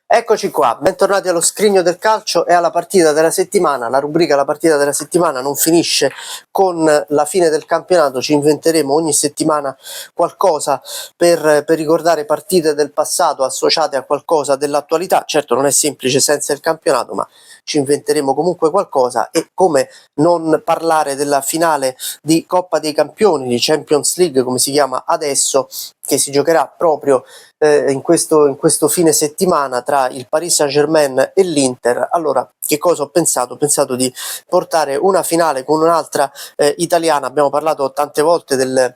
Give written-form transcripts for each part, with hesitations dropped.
Eccoci qua, bentornati allo Scrigno del Calcio e alla partita della settimana. La rubrica La partita della settimana non finisce con la fine del campionato, ci inventeremo ogni settimana qualcosa per ricordare partite del passato associate a qualcosa dell'attualità. Certo non è semplice senza il campionato, ma ci inventeremo comunque qualcosa. E come non parlare della finale di Coppa dei Campioni, di Champions League come si chiama adesso, che si giocherà proprio in questo fine settimana tra il Paris Saint-Germain e l'Inter. Allora, che cosa ho pensato? Ho pensato di portare una finale con un'altra italiana. Abbiamo parlato tante volte delle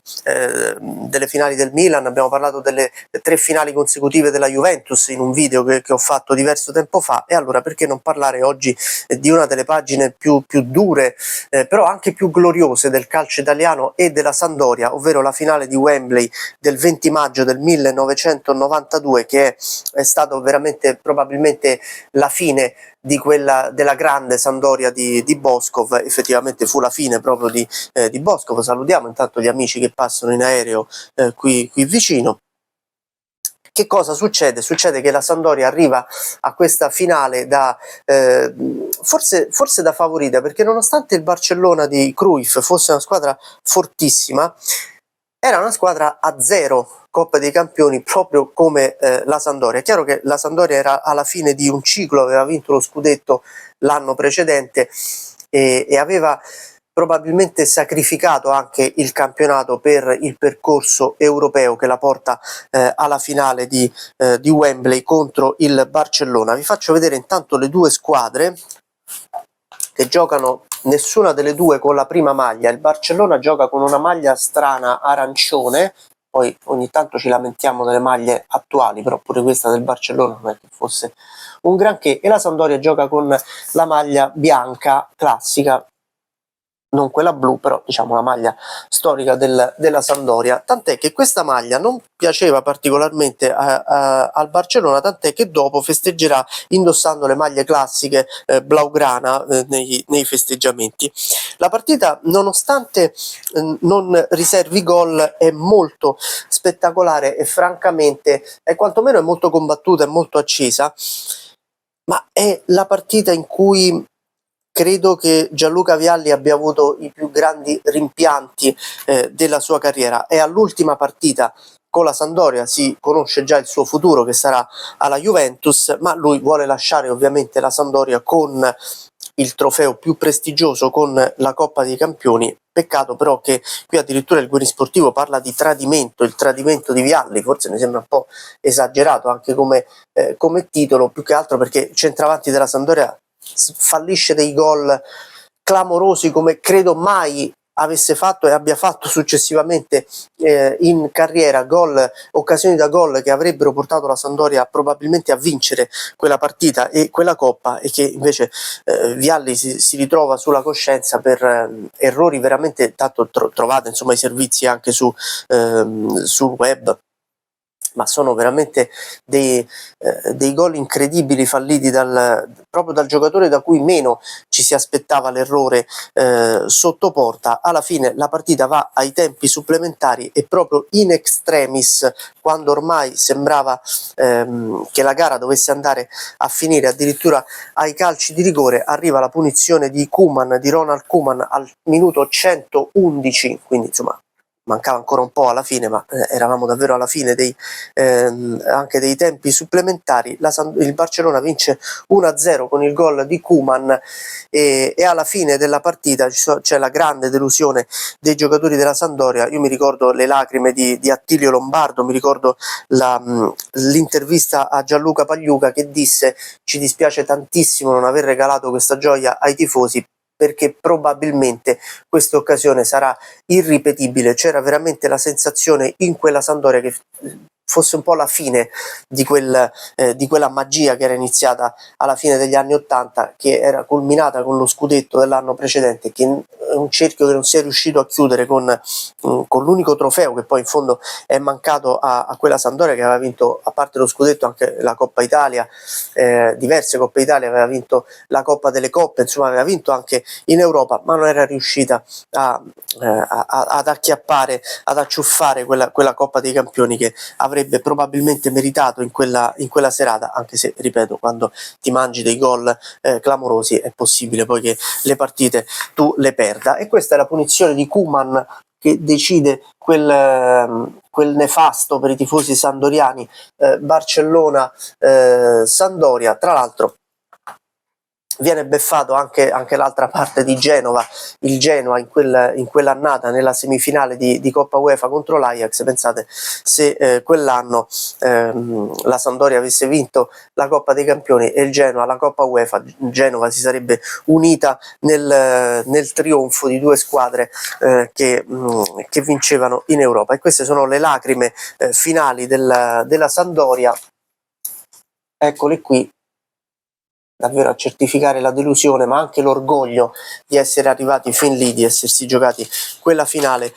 finali del Milan, abbiamo parlato delle 3 finali consecutive della Juventus in un video che ho fatto diverso tempo fa, e allora perché non parlare oggi di una delle pagine più dure però anche più gloriose del calcio italiano e della Sampdoria, ovvero la finale di Wembley del 20 maggio del 1992, che è stato veramente probabilmente la fine della grande Sampdoria di Boskov. Effettivamente fu la fine proprio di Boskov. Salutiamo intanto gli amici che passano in aereo qui vicino. Che cosa succede? Succede che la Sampdoria arriva a questa finale forse da favorita, perché nonostante il Barcellona di Cruyff fosse una squadra fortissima, era una squadra a 0 Coppa dei Campioni, proprio come la Sampdoria. È chiaro che la Sampdoria era alla fine di un ciclo, aveva vinto lo scudetto l'anno precedente e aveva probabilmente sacrificato anche il campionato per il percorso europeo che la porta alla finale di Wembley contro il Barcellona. Vi faccio vedere intanto le due squadre che giocano, nessuna delle due con la prima maglia. Il Barcellona gioca con una maglia strana arancione, poi ogni tanto ci lamentiamo delle maglie attuali, però pure questa del Barcellona non è che fosse un granché, e la Sampdoria gioca con la maglia bianca classica, non quella blu, però diciamo la maglia storica della Sampdoria, tant'è che questa maglia non piaceva particolarmente al Barcellona, tant'è che dopo festeggerà indossando le maglie classiche blaugrana nei festeggiamenti. La partita, nonostante non riservi gol, è molto spettacolare e francamente quantomeno è molto combattuta, è molto accesa, ma è la partita in cui credo che Gianluca Vialli abbia avuto i più grandi rimpianti della sua carriera. È all'ultima partita con la Sampdoria, si conosce già il suo futuro che sarà alla Juventus, ma lui vuole lasciare ovviamente la Sampdoria con il trofeo più prestigioso, con la Coppa dei Campioni. Peccato però che qui addirittura il Guerin Sportivo parla di tradimento, il tradimento di Vialli. Forse mi sembra un po' esagerato anche come titolo, più che altro perché il centravanti della Sampdoria fallisce dei gol clamorosi come credo mai avesse fatto e abbia fatto successivamente in carriera, occasioni da gol che avrebbero portato la Sampdoria probabilmente a vincere quella partita e quella Coppa, e che invece Vialli si ritrova sulla coscienza per errori veramente, tanto trovate insomma i servizi anche sul web, ma sono veramente dei gol incredibili falliti proprio dal giocatore da cui meno ci si aspettava l'errore sotto porta. Alla fine la partita va ai tempi supplementari e proprio in extremis, quando ormai sembrava che la gara dovesse andare a finire addirittura ai calci di rigore, arriva la punizione di Ronald Koeman al minuto 111, quindi insomma mancava ancora un po' alla fine, ma eravamo davvero alla fine anche dei tempi supplementari. Il Barcellona vince 1-0 con il gol di Koeman e alla fine della partita c'è la grande delusione dei giocatori della Sampdoria. Io mi ricordo le lacrime di Attilio Lombardo, mi ricordo l'intervista a Gianluca Pagliuca che disse: ci dispiace tantissimo non aver regalato questa gioia ai tifosi, perché probabilmente questa occasione sarà irripetibile. C'era veramente la sensazione in quella Sampdoria che fosse un po' la fine di quella magia che era iniziata alla fine degli anni '80, che era culminata con lo scudetto dell'anno precedente, che un cerchio che non si è riuscito a chiudere con l'unico trofeo che poi in fondo è mancato a quella Sampdoria, che aveva vinto, a parte lo scudetto, anche la Coppa Italia, diverse Coppe Italia, aveva vinto la Coppa delle Coppe, insomma aveva vinto anche in Europa, ma non era riuscita ad acchiappare, ad acciuffare quella Coppa dei Campioni che avrebbe probabilmente meritato in quella serata, anche se, ripeto, quando ti mangi dei gol clamorosi è possibile poi che le partite tu le perda. E questa è la punizione di Koeman che decide quel nefasto per i tifosi sandoriani Barcellona-Sampdoria. Tra l'altro viene beffato anche l'altra parte di Genova, il Genoa in quell'annata nella semifinale di Coppa UEFA contro l'Ajax. Pensate se quell'anno la Sampdoria avesse vinto la Coppa dei Campioni e il Genoa la Coppa UEFA, Genova si sarebbe unita nel trionfo di due squadre che vincevano in Europa. E queste sono le lacrime finali della Sampdoria, eccole qui, davvero a certificare la delusione, ma anche l'orgoglio di essere arrivati fin lì, di essersi giocati quella finale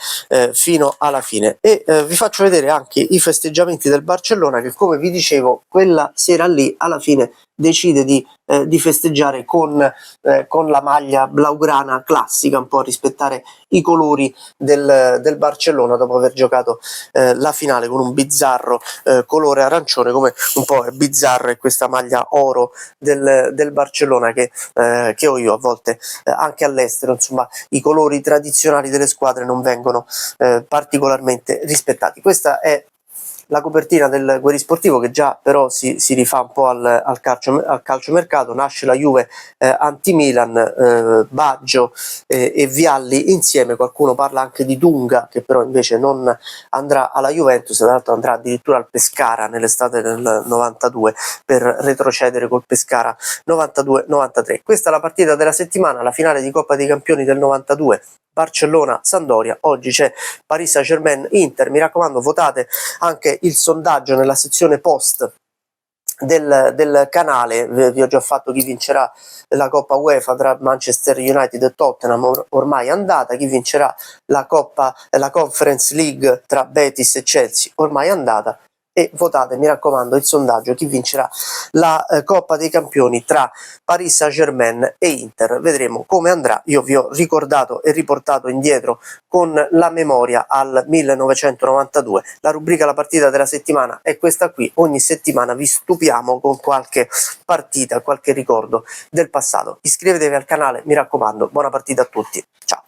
fino alla fine. E vi faccio vedere anche i festeggiamenti del Barcellona, che, come vi dicevo, quella sera lì alla fine decide di festeggiare con la maglia blaugrana classica, un po' a rispettare i colori del Barcellona, dopo aver giocato la finale con un bizzarro colore arancione, come un po' è bizzarro è questa maglia oro del Barcellona che ho io a volte anche all'estero. Insomma, i colori tradizionali delle squadre non vengono particolarmente rispettati. Questa è la copertina del Guerisportivo, che già però si rifà un po' al calciomercato. Nasce la Juve anti-Milan, Baggio e Vialli insieme. Qualcuno parla anche di Dunga, che però invece non andrà alla Juventus, tra l'altro andrà addirittura al Pescara nell'estate del 92 per retrocedere col Pescara 92-93. Questa è la partita della settimana, la finale di Coppa dei Campioni del 92. Barcellona-Sampdoria, oggi c'è Paris Saint-Germain-Inter. Mi raccomando, votate anche il sondaggio nella sezione post del canale. Vi ho già fatto chi vincerà la Coppa UEFA tra Manchester United e Tottenham, ormai andata, chi vincerà la Conference League tra Betis e Chelsea, ormai andata. E votate, mi raccomando, il sondaggio, chi vincerà la Coppa dei Campioni tra Paris Saint-Germain e Inter. Vedremo come andrà. Io vi ho ricordato e riportato indietro con la memoria al 1992. La rubrica La partita della settimana è questa qui. Ogni settimana vi stupiamo con qualche partita, qualche ricordo del passato. Iscrivetevi al canale, mi raccomando. Buona partita a tutti. Ciao.